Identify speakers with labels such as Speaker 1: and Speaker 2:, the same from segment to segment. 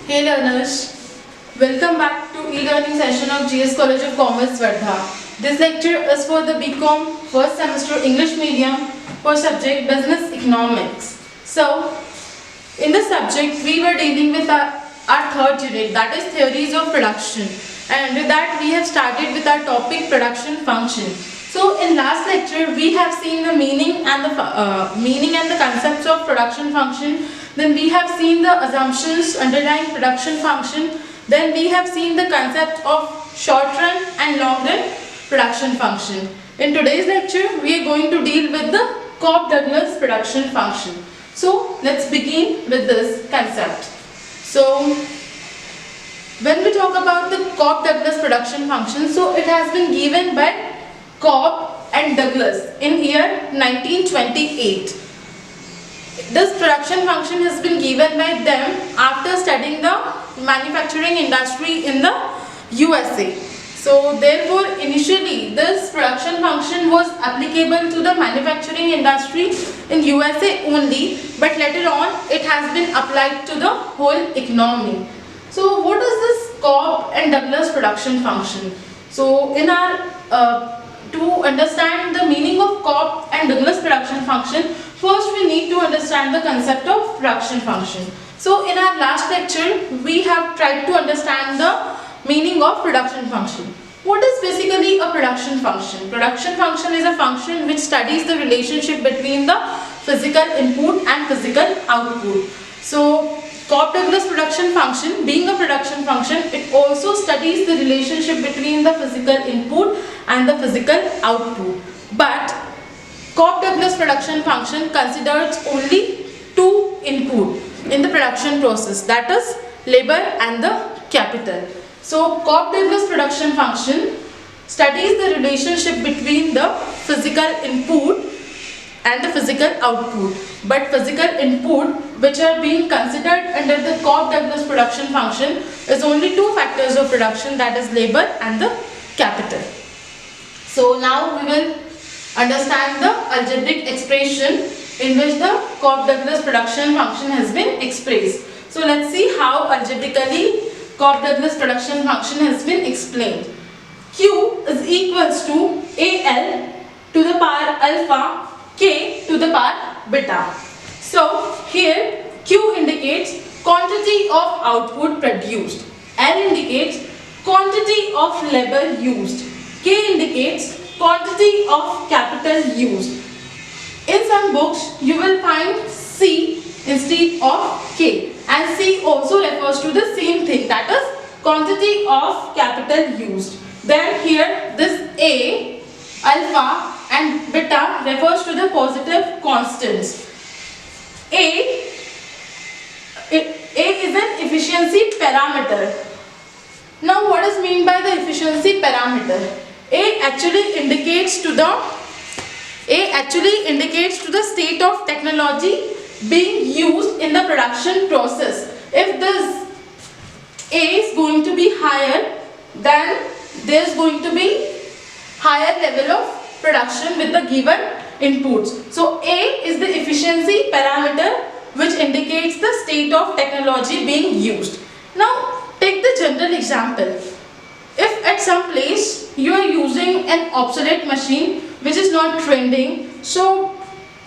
Speaker 1: Hey learners, welcome back to e-learning session of GS College of Commerce, Wardha. This lecture is for the BCom first semester English medium for subject Business Economics. So, in this subject we were dealing with our third unit, that is theories of production, and with that we have started with our topic production function. So in last lecture we have seen the meaning and the concepts of production function. Then we have seen the assumptions underlying production function. Then we have seen the concept of short run and long run production function. In today's lecture we are going to deal with the Cobb-Douglas production function. So let's begin with this concept. So when we talk about the Cobb-Douglas production function, so it has been given by Cobb and Douglas in year 1928. This production function has been given by them after studying the manufacturing industry in the USA. So therefore initially this production function was applicable to the manufacturing industry in USA only, but later on it has been applied to the whole economy. So what is this Cobb and Douglas production function? So in our to understand the meaning of Cobb and Douglas production function, first we need to understand the concept of production function. So in our last lecture, we have tried to understand the meaning of production function. What is basically a production function? Production function is a function which studies the relationship between the physical input and physical output. So Cobb-Douglas production function, being a production function, it also studies the relationship between the physical input and the physical output. But Cobb-Douglas production function considers only two input in the production process, that is labor and the capital. So Cobb-Douglas production function studies the relationship between the physical input and the physical output. But physical input which are being considered under the Cobb-Douglas production function is only two factors of production, that is labor and the capital. So now we will understand the algebraic expression in which the Cobb-Douglas production function has been expressed. So let's see how algebraically Cobb-Douglas production function has been explained. Q is equals to AL to the power alpha K to the power beta. So here Q indicates quantity of output produced, L indicates quantity of labor used, K indicates quantity of capital used. In some books you will find C instead of K, and C also refers to the same thing, that is quantity of capital used. Then here this A, alpha and beta refers to the positive constants. A is an efficiency parameter. Now what is meant by the efficiency parameter? A actually indicates to the state of technology being used in the production process. If this A is going to be higher, then there is going to be higher level of production with the given inputs. So A is the efficiency parameter which indicates the state of technology being used. Now take the general example. If at some place you are using an obsolete machine which is not trending, so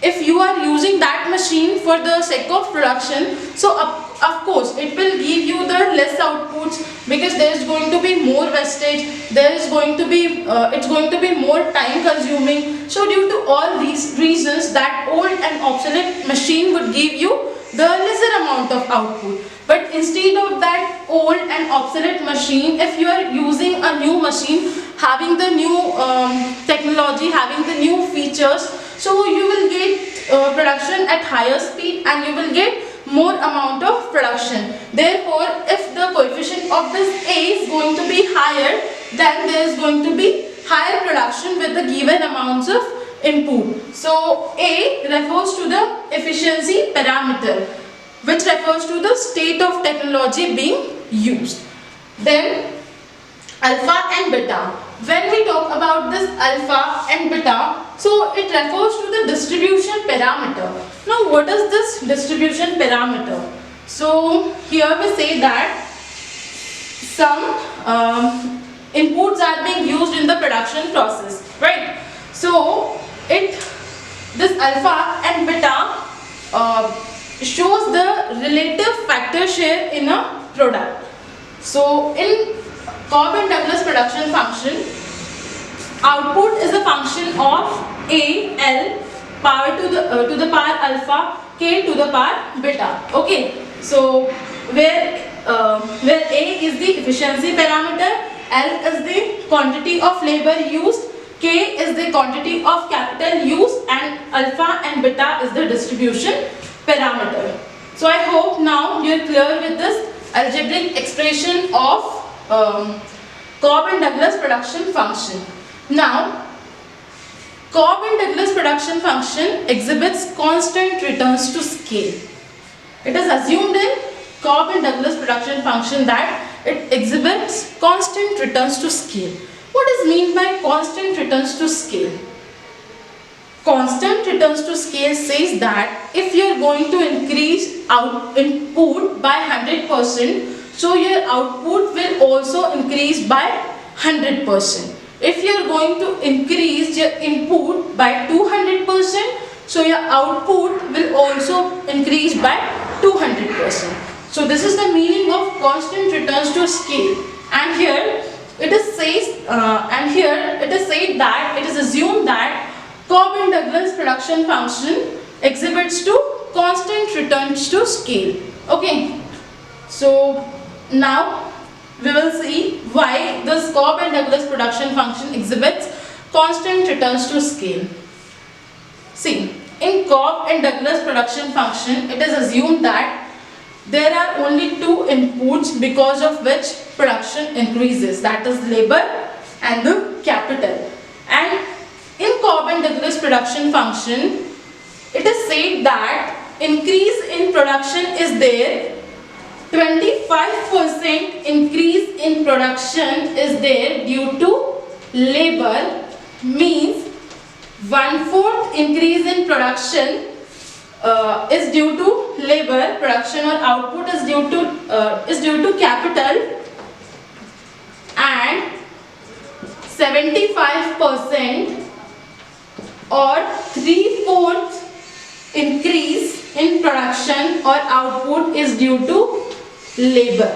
Speaker 1: if you are using that machine for the sake of production, so of course it will give you the less outputs, because there is going to be more wastage, it's going to be more time consuming. So due to all these reasons, that old and obsolete machine would give you the lesser amount of output. But instead of that old and obsolete machine, if you are using a new machine having the new technology, having the new features, so you will get production at higher speed and you will get more amount of production. Therefore, if the coefficient of this A is going to be higher, then there is going to be higher production with the given amounts of input. So A refers to the efficiency parameter, which refers to the state of technology being used. Then alpha and beta. When we talk about this alpha and beta, so it refers to the distribution parameter. Now what is this distribution parameter? So here we say that some inputs are being used in the production process, right? So this alpha and beta shows the relative factor share in a product. So in Cobb and Douglas production function, output is a function of A L power to the power alpha k to the power beta. Okay, so where A is the efficiency parameter, L is the quantity of labor used, K is the quantity of capital used, and alpha and beta is the distribution parameter. So I hope now you are clear with this algebraic expression of Cobb and Douglas production function. Now, Cobb and Douglas production function exhibits constant returns to scale. It is assumed in Cobb and Douglas production function that it exhibits constant returns to scale. What is meant by constant returns to scale? Constant returns to scale says that if you are going to increase input by 100%, so your output will also increase by 100%. If you are going to increase your input by 200%, so your output will also increase by 200%. So this is the meaning of constant returns to scale. And here it is said that it is assumed that Cobb and Douglas production function exhibits to constant returns to scale. Okay. So now we will see why this Cobb and Douglas production function exhibits constant returns to scale. See, in Cobb and Douglas production function, it is assumed that there are only two inputs because of which production increases, that is labor and the capital. And in Cobb and Douglas production function, it is said that increase in production is there, 25% increase in production is there due to labor, means 1/4 increase in production is due to labor, production or output is due to capital, and 75% or 3/4 increase in production or output is due to labor.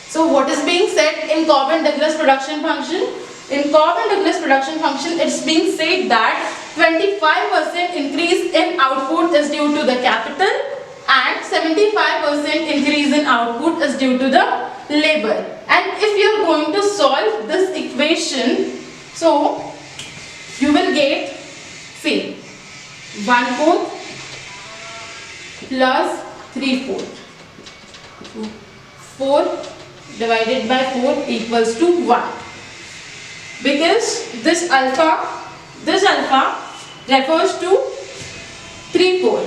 Speaker 1: So what is being said in Cobb and Douglas production function? In Cobb and Douglas production function, it's being said that 25% increase in output is due to the capital and 75% increase in output is due to the labor. And if you are going to solve this equation, so you will get, see, 1/4 plus 3/4. 4 divided by 4 equals to 1. Because this alpha refers to 3/4,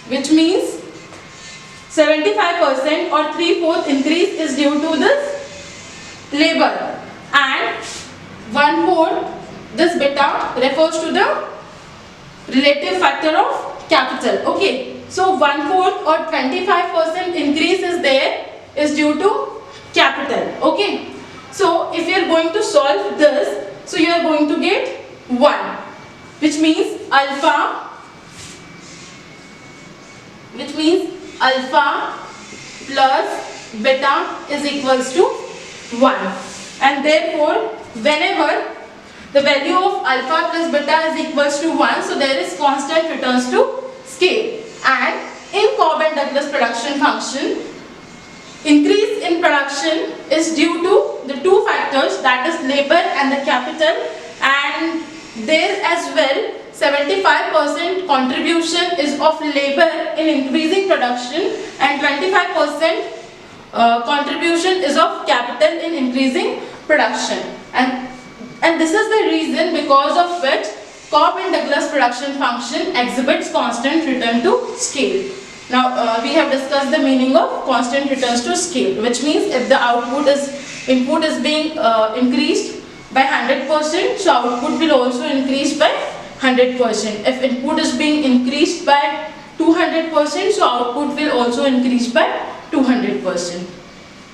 Speaker 1: which means 75% or 3/4 increase is due to this labor, and 1/4 this beta refers to the relative factor of capital. Okay, so 1/4 or 25% increase is there is due to capital. Okay, so if you are going to solve this, so you are going to get 1, which means alpha plus beta is equals to 1, and therefore whenever the value of alpha plus beta is equals to 1, so there is constant returns to scale. And in Cobb and Douglas production function, increase in production is due to the two factors, that is labor and the capital, and there as well 75% contribution is of labor in increasing production and 25% contribution is of capital in increasing production. And this is the reason because of which Cobb and Douglas production function exhibits constant return to scale. Now we have discussed the meaning of constant returns to scale, which means if the input is being increased by 100%, so output will also increase by 100%. If input is being increased by 200%, so output will also increase by 200%.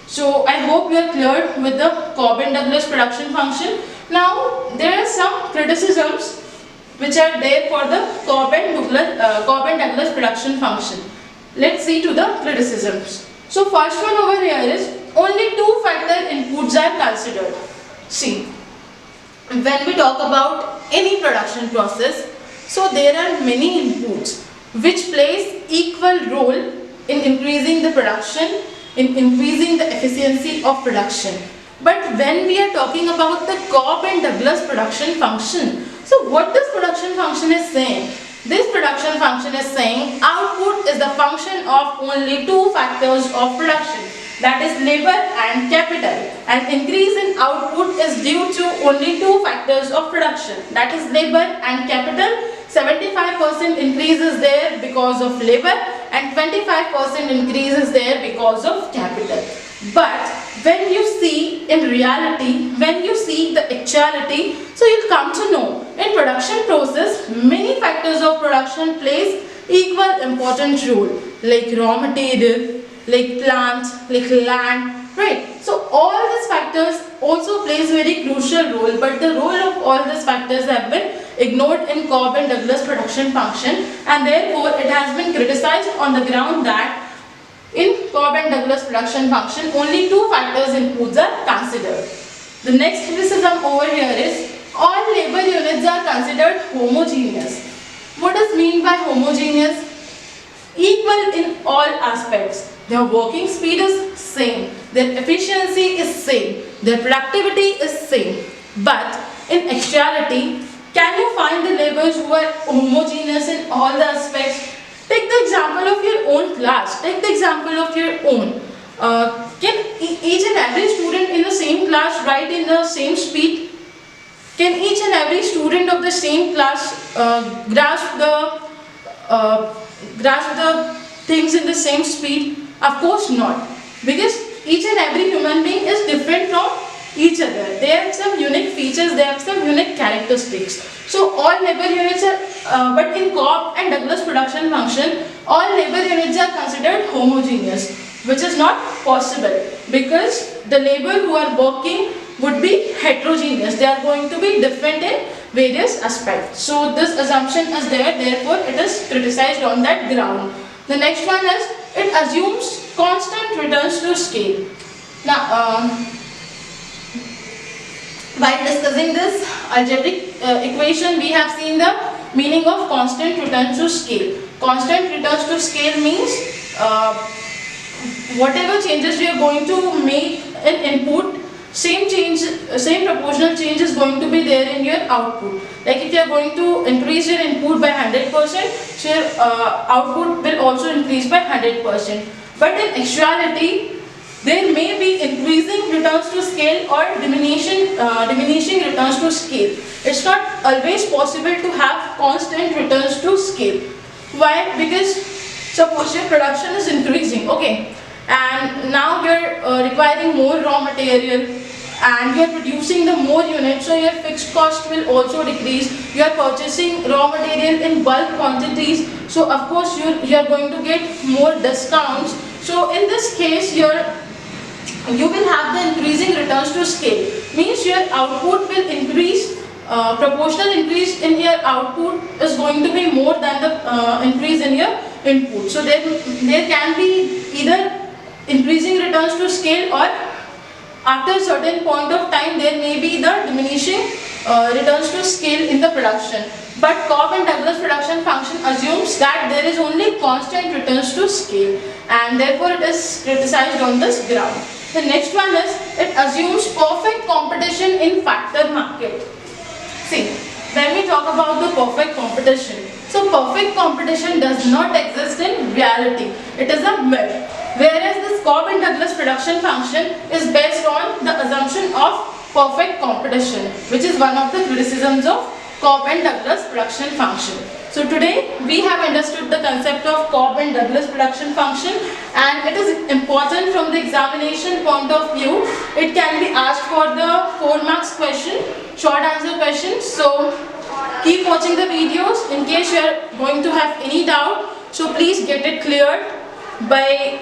Speaker 1: So I hope you are clear with the Cobb-Douglas production function. Now there are some criticisms which are there for the Cobb-Douglas production function. Let's see to the criticisms. So first one over here is only two factor inputs are considered. See, when we talk about any production process, so there are many inputs which plays equal role in increasing the production, in increasing the efficiency of production. But when we are talking about the Cobb-Douglas production function, so what this production function is saying? This production function is saying output is the function of only two factors of production, that is labor and capital, and increase in output is due to only two factors of production, that is labor and capital. 75% increase is there because of labor and 25% increase is there because of capital. But when you see in reality, when you see the actuality, so you'll come to know in production process many factors of production plays equal important role, like raw material, like plant, like land, right? So all these factors also plays very crucial role, but the role of all these factors have been ignored in Cobb-Douglas production function, and therefore it has been criticized on the ground that in Cobb-Douglas production function only two factors inputs are considered. The next criticism over here is all labor units are considered homogeneous. What does mean by homogeneous? Equal in all aspects. Their working speed is same, their efficiency is same, their productivity is same. But in actuality, can you find the laborers who are homogeneous in all the aspects? Take the example of your own class. Take the example of your own. Can each and every student in the same class write in the same speed? Can each and every student of the same class grasp the things in the same speed? Of course not. Because each and every human being is different from each other. They have some unique features, they have some unique characteristics. So all labor units are, but in Cobb-Douglas production function, all labor units are considered homogeneous, which is not possible because the labor who are working would be heterogeneous. They are going to be different in various aspects. So this assumption is there, therefore it is criticized on that ground. The next one is it assumes constant returns to scale. Now, while discussing this algebraic equation, we have seen the meaning of constant returns to scale. Constant returns to scale means whatever changes you are going to make in input, same proportional change is going to be there in your output. Like if you are going to increase your input by 100%, so your output will also increase by 100%. But in actuality, there may be increasing returns to scale or diminishing returns to scale. It's not always possible to have constant returns to scale. Why? Because suppose your production is increasing, okay, and now you're requiring more raw material and you're producing the more units, so your fixed cost will also decrease. You are purchasing raw material in bulk quantities, so of course you're going to get more discounts. So in this case, you will have the increasing returns to scale, means your output will increase, proportional increase in your output is going to be more than the increase in your input. So there can be either increasing returns to scale, or after a certain point of time there may be the diminishing returns to scale in the production. But Cobb-Douglas production function assumes that there is only constant returns to scale, and therefore it is criticized on this ground. The next one is it assumes perfect competition in factor market. See, when we talk about the perfect competition, so perfect competition does not exist in reality. It is a myth. Whereas this Cobb-Douglas production function is based on the assumption of perfect competition, which is one of the criticisms of Cobb-Douglas production function. So today we have understood the concept of Cobb-Douglas production function, and it is important from the examination point of view. It can be asked for the 4 marks question, short answer questions. So keep watching the videos. In case you are going to have any doubt, So please get it cleared by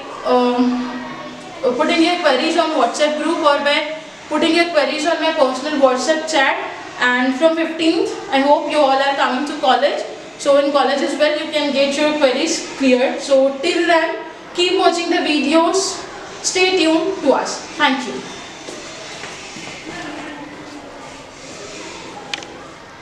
Speaker 1: putting your queries on WhatsApp group or by putting your queries on my personal WhatsApp chat. And from 15th, I hope you all are coming to college. So in college as well, you can get your queries cleared. So till then, keep watching the videos. Stay tuned to us. Thank you.